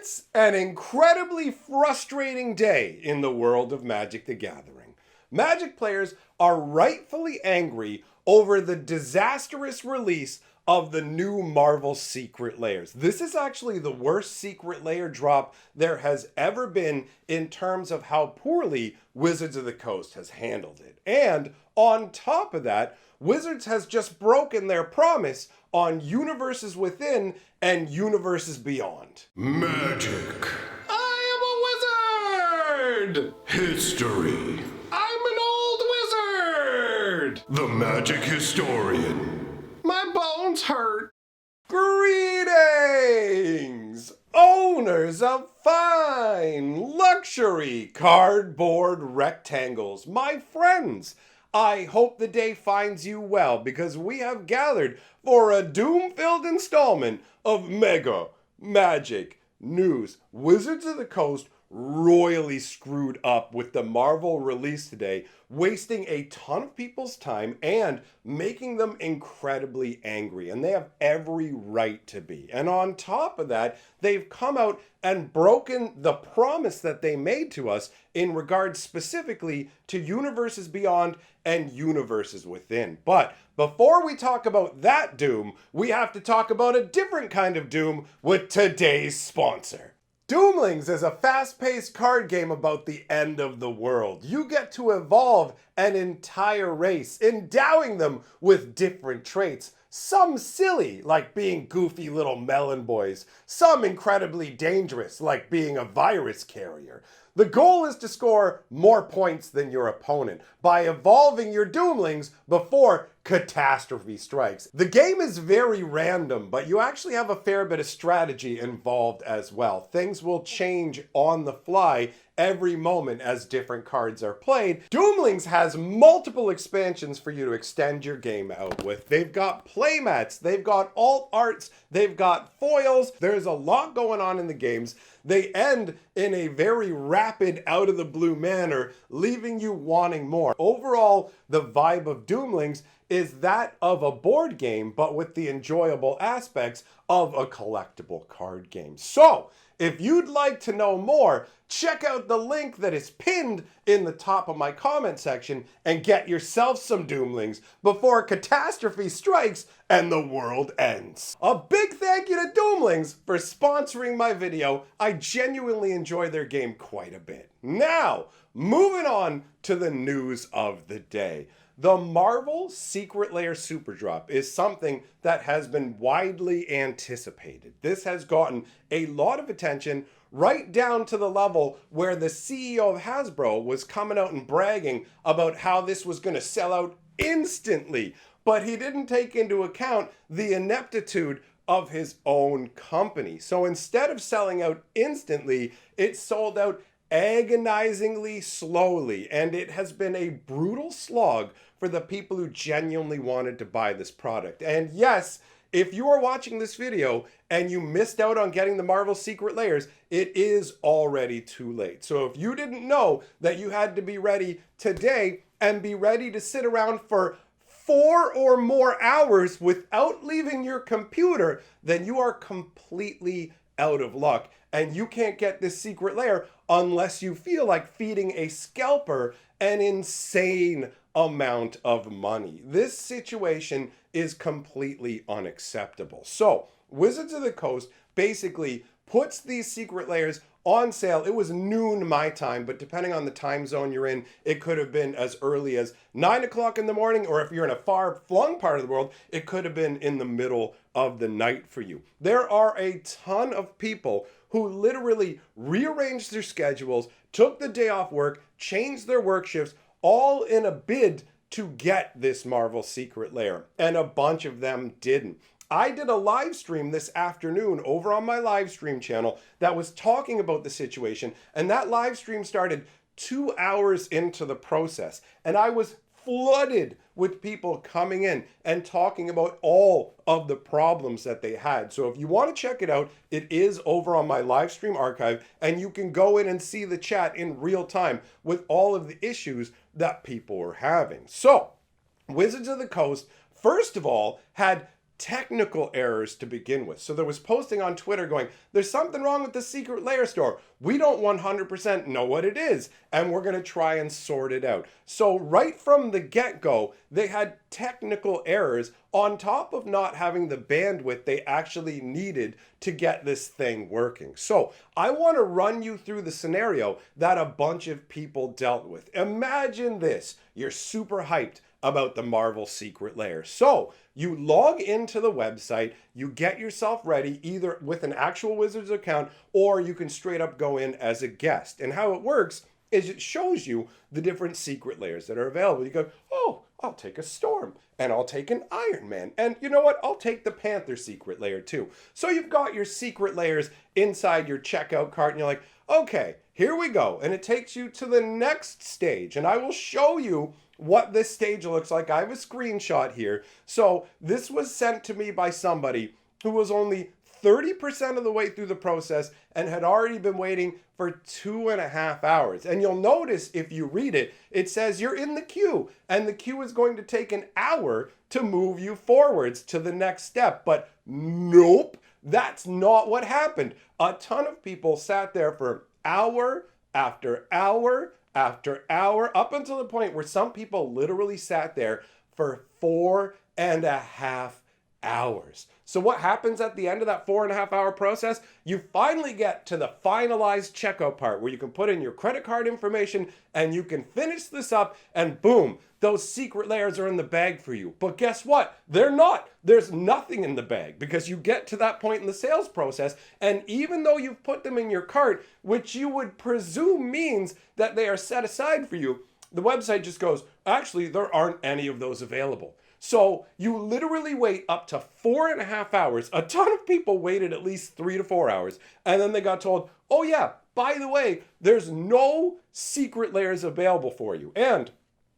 It's an incredibly frustrating day in the world of Magic the Gathering. Magic players are rightfully angry over the disastrous release of the new Marvel Secret Lairs. This is actually the worst Secret Lair drop there has ever been in terms of how poorly Wizards of the Coast has handled it. And on top of that, Wizards has just broken their promise on Universes Within and Universes Beyond. Magic. I am a wizard! History. I'm an old wizard! The magic historian. My bones hurt. Greetings, owners of fine luxury cardboard rectangles, my friends. I hope the day finds you well because we have gathered for a doom-filled installment of Mega Magic News. Wizards of the Coast royally screwed up with the Marvel release today, wasting a ton of people's time and making them incredibly angry. And they have every right to be. And on top of that, they've come out and broken the promise that they made to us in regards specifically to Universes Beyond and Universes Within. But before we talk about that doom, we have to talk about a different kind of doom with today's sponsor. Doomlings is a fast-paced card game about the end of the world. You get to evolve an entire race, endowing them with different traits. Some silly, like being goofy little melon boys. Some incredibly dangerous, like being a virus carrier. The goal is to score more points than your opponent by evolving your Doomlings before catastrophe strikes. The game is very random, but you actually have a fair bit of strategy involved as well. Things will change on the fly every moment as different cards are played. Doomlings has multiple expansions for you to extend your game out with. They've got playmats, they've got alt arts, they've got foils. There's a lot going on in the games. They end in a very rapid, out of the blue manner, leaving you wanting more. Overall, the vibe of Doomlings is that of a board game, but with the enjoyable aspects of a collectible card game. So, if you'd like to know more, check out the link that is pinned in the top of my comment section and get yourself some Doomlings before catastrophe strikes and the world ends. A big thank you to Doomlings for sponsoring my video. I genuinely enjoy their game quite a bit. Now, moving on to the news of the day. The Marvel Secret Lair Super Drop is something that has been widely anticipated. This has gotten a lot of attention, right down to the level where the CEO of Hasbro was coming out and bragging about how this was going to sell out instantly. But he didn't take into account the ineptitude of his own company. So instead of selling out instantly, it sold out agonizingly slowly, and it has been a brutal slog for the people who genuinely wanted to buy this product. And yes, if you are watching this video and you missed out on getting the Marvel Secret Lairs, it is already too late. So if you didn't know that you had to be ready today and be ready to sit around for 4 or more hours without leaving your computer, then you are completely out of luck. And you can't get this Secret Lair unless you feel like feeding a scalper an insane amount of money. This situation is completely unacceptable. So, Wizards of the Coast basically puts these Secret Lairs on sale. It was noon my time, but depending on the time zone you're in, it could have been as early as 9 o'clock in the morning, or if you're in a far-flung part of the world, it could have been in the middle of the night for you. There are a ton of people who literally rearranged their schedules, took the day off work, changed their work shifts, all in a bid to get this Marvel Secret Lair. And a bunch of them didn't. I did a live stream this afternoon over on my live stream channel that was talking about the situation, and that live stream started 2 hours into the process, and I was flooded with people coming in and talking about all of the problems that they had. So if you want to check it out, it is over on my live stream archive, and you can go in and see the chat in real time with all of the issues that people were having. So Wizards of the Coast, first of all, had technical errors to begin with. So there was posting on Twitter going, there's something wrong with the secret Lair store. We don't 100% know what it is, and we're going to try and sort it out. So right from the get-go, they had technical errors on top of not having the bandwidth they actually needed to get this thing working. So I want to run you through the scenario that a bunch of people dealt with. Imagine this. You're super hyped about the Marvel Secret Lair. So you log into the website, you get yourself ready either with an actual Wizards account or you can straight up go in as a guest. And how it works is it shows you the different secret lairs that are available. You go, oh, I'll take a Storm and I'll take an Iron Man. And you know what? I'll take the Panther secret lair too. So you've got your secret lairs inside your checkout cart and you're like, okay, here we go. And it takes you to the next stage. And I will show you what this stage looks like. I have a screenshot here. So this was sent to me by somebody who was only 30% of the way through the process and had already been waiting for 2.5 hours. And you'll notice if you read it, it says you're in the queue and the queue is going to take an hour to move you forwards to the next step. But nope, that's not what happened. A ton of people sat there for hour after hour after hour, up until the point where some people literally sat there for 4.5 hours. So what happens at the end of that 4.5 hour process? You finally get to the finalized checkout part where you can put in your credit card information and you can finish this up and boom, those secret lairs are in the bag for you. But guess what? They're not. There's nothing in the bag because you get to that point in the sales process and even though you've put them in your cart, which you would presume means that they are set aside for you, the website just goes, actually, there aren't any of those available. So you literally wait up to 4.5 hours. A ton of people waited at least 3 to 4 hours. And then they got told, oh yeah, by the way, there's no secret lairs available for you. And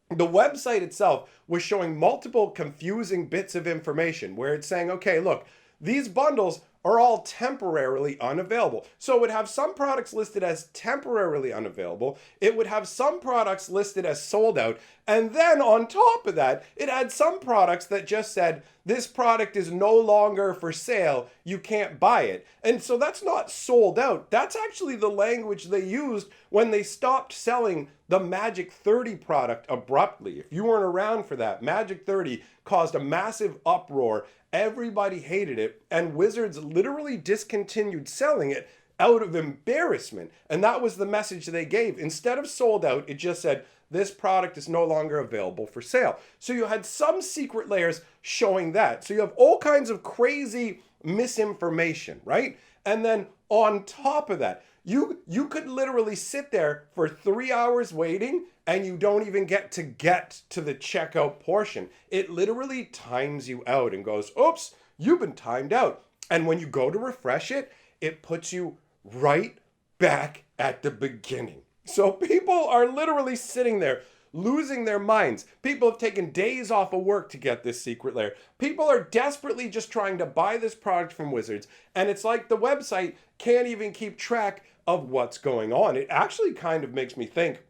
the website itself was showing multiple confusing bits of information where it's saying, okay, look, these bundles are all temporarily unavailable. So it would have some products listed as temporarily unavailable. It would have some products listed as sold out. And then on top of that, it had some products that just said, this product is no longer for sale. You can't buy it. And so that's not sold out. That's actually the language they used when they stopped selling the Magic 30 product abruptly. If you weren't around for that, Magic 30 caused a massive uproar. Everybody hated it, and Wizards literally discontinued selling it out of embarrassment. And that was the message they gave. Instead of sold out, it just said, this product is no longer available for sale. So you had some secret lairs showing that. So you have all kinds of crazy misinformation, right? And then on top of that, you could literally sit there for 3 hours waiting and you don't even get to the checkout portion. It literally times you out and goes, oops, you've been timed out. And when you go to refresh it, it puts you right back at the beginning. So people are literally sitting there losing their minds. People have taken days off of work to get this secret lair. People are desperately just trying to buy this product from Wizards. And it's like the website can't even keep track of what's going on. It actually kind of makes me think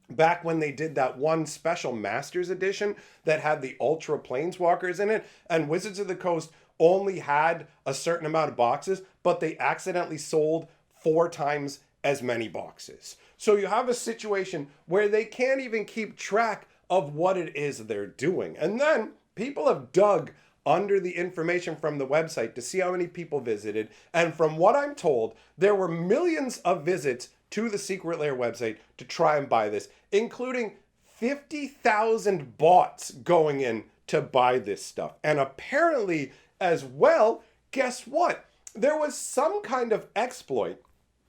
back when they did that one special Masters edition that had the Ultra Planeswalkers in it, and Wizards of the Coast only had a certain amount of boxes, but they accidentally sold 4 times as many boxes. So you have a situation where they can't even keep track of what it is they're doing. And then people have dug under the information from the website to see how many people visited. And from what I'm told, there were millions of visits to the Secret Lair website to try and buy this, including 50,000 bots going in to buy this stuff. And apparently as well, guess what? There was some kind of exploit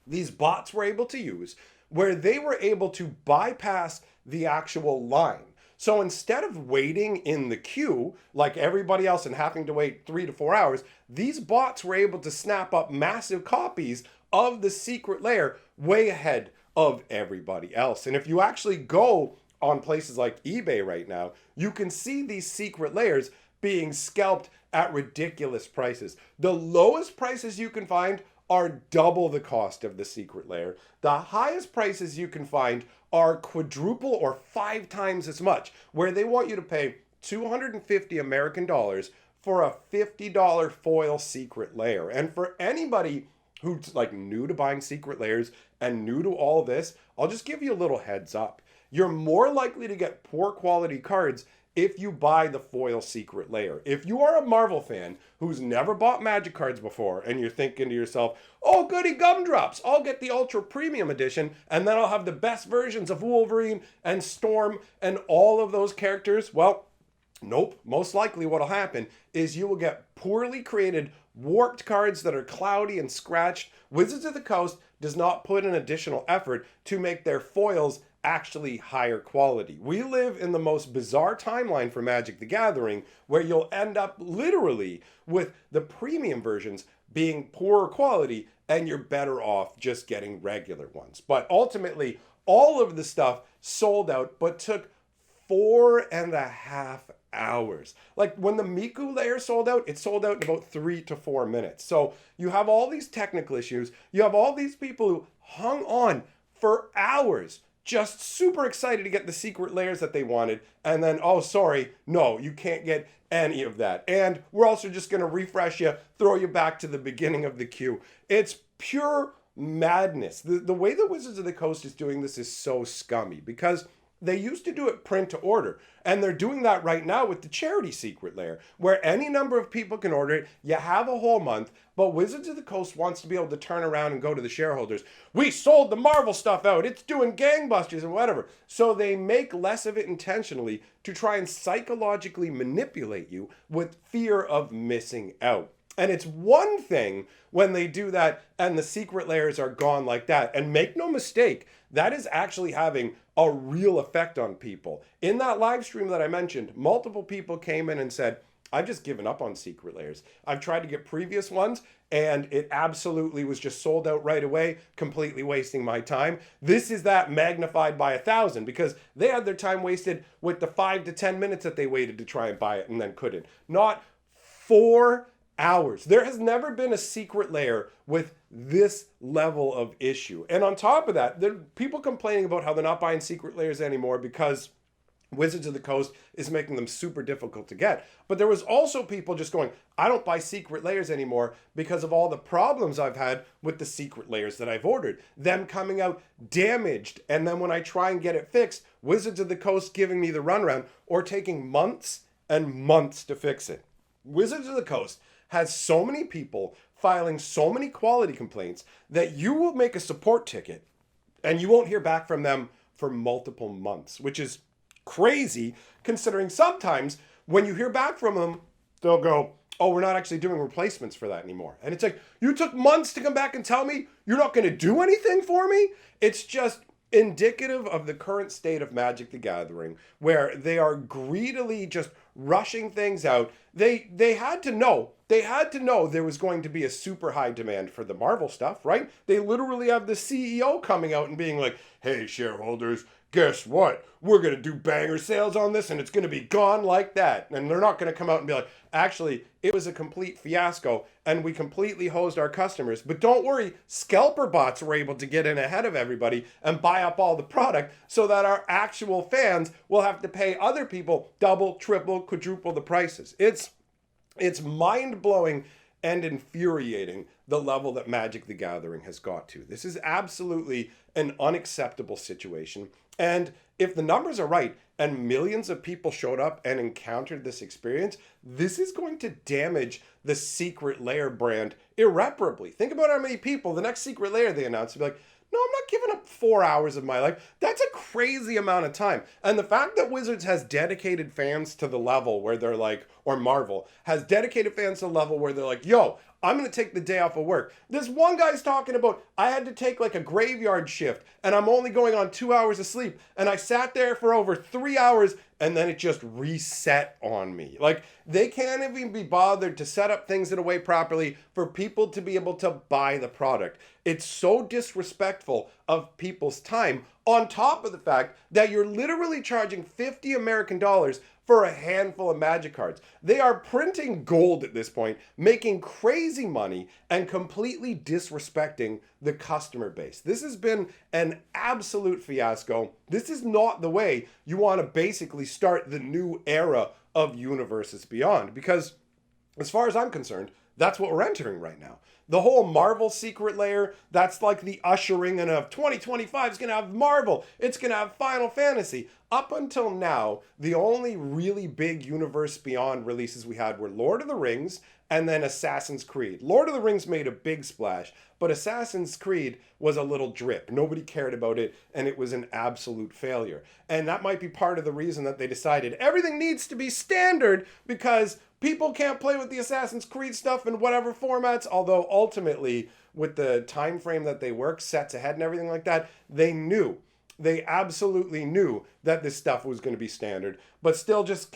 these bots were able to use where they were able to bypass the actual line. So instead of waiting in the queue like everybody else and having to wait 3 to 4 hours, these bots were able to snap up massive copies of the Secret Lair way ahead of everybody else. And if you actually go on places like eBay right now, you can see these secret lairs being scalped at ridiculous prices. The lowest prices you can find are double the cost of the Secret Lair. The highest prices you can find are quadruple or 5 times as much, where they want you to pay 250 American dollars for a $50 foil secret layer. And for anybody who's like new to buying secret layers and new to all this, I'll just give you a little heads up. You're more likely to get poor quality cards if you buy the foil secret layer. If you are a Marvel fan who's never bought Magic cards before and you're thinking to yourself, oh goody gumdrops, I'll get the ultra premium edition and then I'll have the best versions of Wolverine and Storm and all of those characters. Well, nope. Most likely what'll happen is you will get poorly created, warped cards that are cloudy and scratched. Wizards of the Coast does not put in additional effort to make their foils actually higher quality. We live in the most bizarre timeline for Magic the Gathering where you'll end up literally with the premium versions being poorer quality and you're better off just getting regular ones. But ultimately, all of the stuff sold out but took 4.5 hours. Like when the Miku layer sold out, it sold out in about 3 to 4 minutes. So you have all these technical issues. You have all these people who hung on for hours, just super excited to get the secret layers that they wanted. And then, oh, sorry, no, you can't get any of that. And we're also just going to refresh you, throw you back to the beginning of the queue. It's pure madness. The way the Wizards of the Coast is doing this is so scummy because they used to do it print to order, and they're doing that right now with the charity secret layer, where any number of people can order it. You have a whole month, but Wizards of the Coast wants to be able to turn around and go to the shareholders. We sold the Marvel stuff out. It's doing gangbusters and whatever. So they make less of it intentionally to try and psychologically manipulate you with fear of missing out. And it's one thing when they do that and the secret layers are gone like that. And make no mistake, that is actually having a real effect on people. In that live stream that I mentioned, multiple people came in and said, I've just given up on secret layers. I've tried to get previous ones and it absolutely was just sold out right away, completely wasting my time. This is that magnified by 1,000 because they had their time wasted with the 5 to 10 minutes that they waited to try and buy it and then couldn't. Not 4 hours. There has never been a secret layer with this level of issue. And on top of that, there are people complaining about how they're not buying secret layers anymore because Wizards of the Coast is making them super difficult to get. But there was also people just going, I don't buy secret layers anymore because of all the problems I've had with the secret layers that I've ordered. Them coming out damaged. And then when I try and get it fixed, Wizards of the Coast giving me the runaround or taking months and months to fix it. Wizards of the Coast has so many people filing so many quality complaints that you will make a support ticket and you won't hear back from them for multiple months, which is crazy considering sometimes when you hear back from them, they'll go, oh, we're not actually doing replacements for that anymore. And it's like, you took months to come back and tell me you're not going to do anything for me? It's just indicative of the current state of Magic the Gathering, where they are greedily just rushing things out. They had to know there was going to be a super high demand for the Marvel stuff, right? They literally have the CEO coming out and being like, hey, shareholders, guess what? We're going to do banger sales on this and it's going to be gone like that. And they're not going to come out and be like, actually, it was a complete fiasco and we completely hosed our customers. But don't worry, scalper bots were able to get in ahead of everybody and buy up all the product so that our actual fans will have to pay other people double, triple, quadruple the prices. It's mind-blowing and infuriating the level that Magic the Gathering has got to. This is absolutely an unacceptable situation. And if the numbers are right and millions of people showed up and encountered this experience, this is going to damage the secret layer brand irreparably. Think about how many people the next secret layer they announce will be like, no, I'm not giving up 4 hours of my life. That's a crazy amount of time. And the fact that Wizards has dedicated fans to the level where they're like, or Marvel has dedicated fans to the level where they're like, yo, I'm going to take the day off of work. This one guy's talking about, I had to take like a graveyard shift and I'm only going on 2 hours of sleep. And I sat there for over 3 hours and then it just reset on me. Like, they can't even be bothered to set up things in a way properly for people to be able to buy the product. It's so disrespectful of people's time, on top of the fact that you're literally charging 50 American dollars for a handful of Magic cards. They are printing gold at this point, making crazy money, and completely disrespecting the customer base. This has been an absolute fiasco. This is not the way you want to basically start the new era of Universes Beyond, because as far as I'm concerned, that's what we're entering right now. The whole Marvel secret layer, that's like the ushering in of 2025 is going to have Marvel. It's going to have Final Fantasy. Up until now, the only really big Universe Beyond releases we had were Lord of the Rings and then Assassin's Creed. Lord of the Rings made a big splash, but Assassin's Creed was a little drip. Nobody cared about it, and it was an absolute failure. And that might be part of the reason that they decided everything needs to be standard, because people can't play with the Assassin's Creed stuff in whatever formats, although ultimately, with the time frame that they work, sets ahead and everything like that, they absolutely knew that this stuff was going to be standard, but still just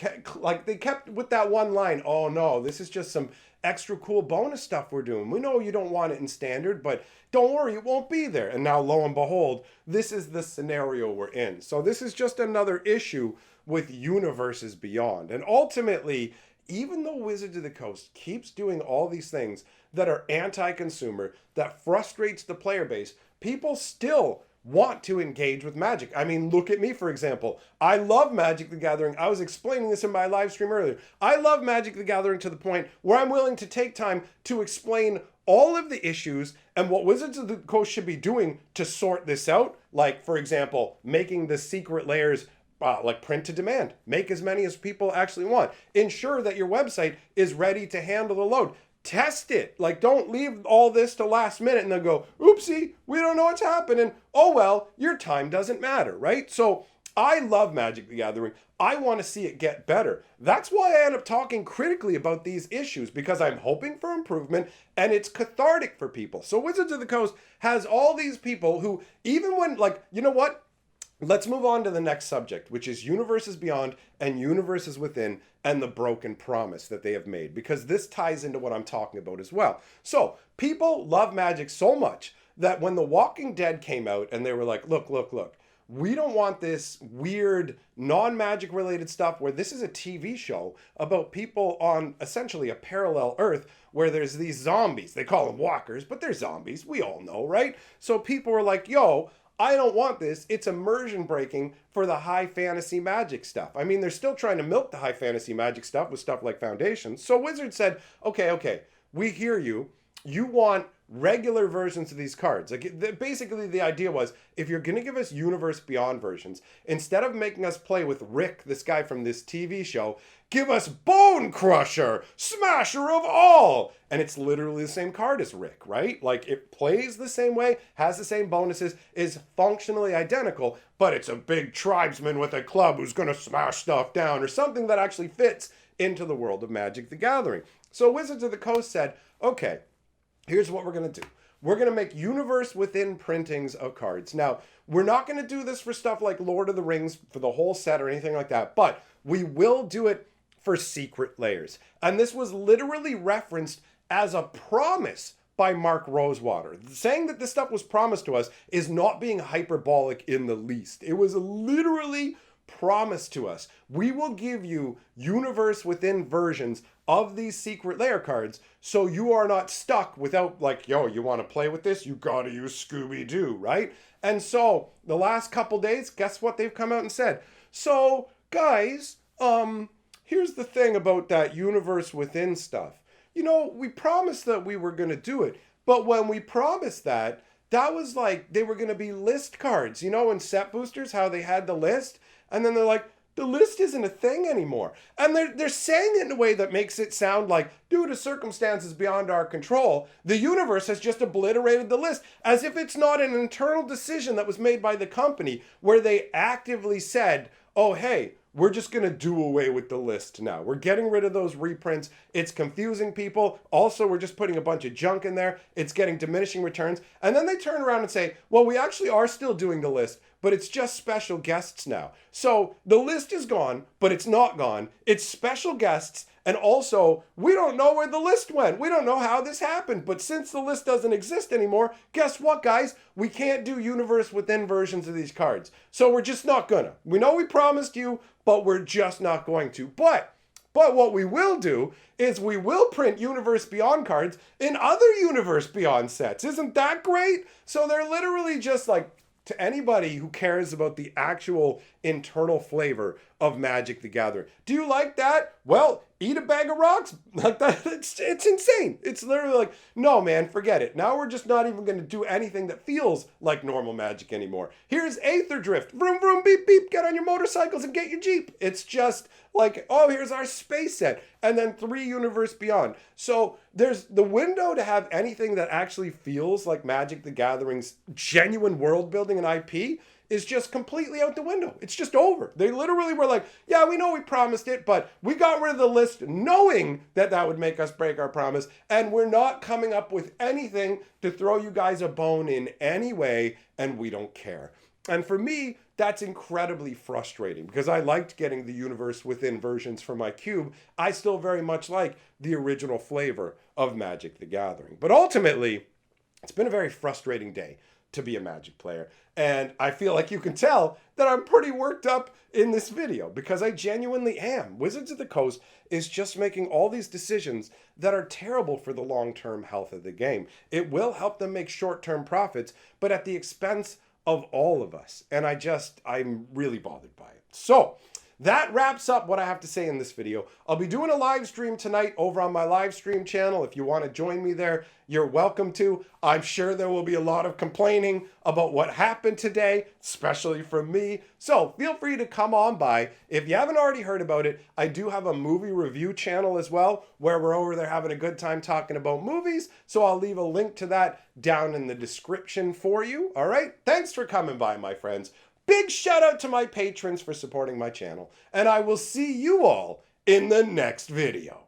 they kept with that one line, oh no, this is just some extra cool bonus stuff we're doing. We know you don't want it in standard, but don't worry, it won't be there. And now lo and behold, this is the scenario we're in. So this is just another issue with Universes Beyond. And ultimately, even though Wizards of the Coast keeps doing all these things that are anti-consumer, that frustrates the player base, people still want to engage with Magic. I mean, look at me, for example. I love Magic the Gathering. I was explaining this in my live stream earlier. I love Magic the Gathering to the point where I'm willing to take time to explain all of the issues and what Wizards of the Coast should be doing to sort this out. Like, for example, making the secret layers like print to demand. Make as many as people actually want. Ensure that your website is ready to handle the load. Test it. Like, don't leave all this to last minute and then go, oopsie, we don't know what's happening. Oh well, your time doesn't matter, right? So I love Magic the Gathering. I want to see it get better. That's why I end up talking critically about these issues, because I'm hoping for improvement and it's cathartic for people. So Wizards of the Coast has all these people who, even when, like, you know what? Let's move on to the next subject, which is Universes Beyond and Universes Within and the broken promise that they have made, because this ties into what I'm talking about as well. So people love Magic so much that when The Walking Dead came out and they were like, look, we don't want this weird non-Magic related stuff where this is a TV show about people on essentially a parallel Earth where there's these zombies. They call them walkers, but they're zombies. We all know, right? So people were like, yo, I don't want this. It's immersion breaking for the high fantasy Magic stuff. I mean, they're still trying to milk the high fantasy Magic stuff with stuff like Foundations. So Wizards said, okay, we hear you. You want regular versions of these cards. Like, basically the idea was, if you're going to give us Universe Beyond versions, instead of making us play with Rick, this guy from this TV show, give us Bone Crusher, Smasher of All. And it's literally the same card as Rick, right? Like, it plays the same way, has the same bonuses, is functionally identical, but it's a big tribesman with a club who's going to smash stuff down, or something that actually fits into the world of Magic the Gathering. So Wizards of the Coast said, okay, here's what we're going to do. We're going to make Universe Within printings of cards. Now, we're not going to do this for stuff like Lord of the Rings for the whole set or anything like that, but we will do it for secret layers. And this was literally referenced as a promise by Mark Rosewater. Saying that this stuff was promised to us is not being hyperbolic in the least. It was literally promised to us. We will give you Universe Within versions of these secret layer cards, so you are not stuck without, like, yo, you want to play with this? You gotta use Scooby-Doo, right? And so the last couple days, guess what they've come out and said? So, guys, here's the thing about that Universe Within stuff. You know, we promised that we were going to do it, but when we promised that, that was like, they were going to be list cards. You know, in set boosters, how they had the list, and then they're like, the list isn't a thing anymore. And they're saying it in a way that makes it sound like, due to circumstances beyond our control, the universe has just obliterated the list, as if it's not an internal decision that was made by the company where they actively said, oh, hey, we're just going to do away with the list now. We're getting rid of those reprints. It's confusing people. Also, we're just putting a bunch of junk in there. It's getting diminishing returns. And then they turn around and say, well, we actually are still doing the list, but it's just special guests now. So the list is gone, but it's not gone. It's special guests. And also, we don't know where the list went. We don't know how this happened. But since the list doesn't exist anymore, guess what, guys? We can't do Universe Within versions of these cards. So we're just not gonna. We know we promised you, but we're just not going to. But what we will do is we will print Universe Beyond cards in other Universe Beyond sets. Isn't that great? So they're literally just like, to anybody who cares about the actual internal flavor of Magic the Gathering. Do you like that? Well, eat a bag of rocks like that. It's insane. It's literally like, no, man, forget it. Now we're just not even going to do anything that feels like normal Magic anymore. Here's Aether Drift. Vroom, vroom, beep, beep. Get on your motorcycles and get your Jeep. It's just like, oh, here's our space set. And then 3 Universe Beyond. So there's the window to have anything that actually feels like Magic the Gathering's genuine world building and IP is just completely out the window. It's just over. They literally were like, yeah, we know we promised it, but we got rid of the list knowing that that would make us break our promise, and we're not coming up with anything to throw you guys a bone in any way, and we don't care. And for me, that's incredibly frustrating because I liked getting the universe within versions for my cube. I still very much like the original flavor of Magic the Gathering. But ultimately, it's been a very frustrating day to be a Magic player. And I feel like you can tell that I'm pretty worked up in this video because I genuinely am. Wizards of the Coast is just making all these decisions that are terrible for the long-term health of the game. It will help them make short-term profits, but at the expense of all of us. And I'm really bothered by it. So that wraps up what I have to say in this video. I'll be doing a live stream tonight over on my live stream channel. If you want to join me there, you're welcome to. I'm sure there will be a lot of complaining about what happened today, especially from me. So feel free to come on by. If you haven't already heard about it, I do have a movie review channel as well, where we're over there having a good time talking about movies. So I'll leave a link to that down in the description for you. All right. Thanks for coming by, my friends. Big shout out to my patrons for supporting my channel, and I will see you all in the next video.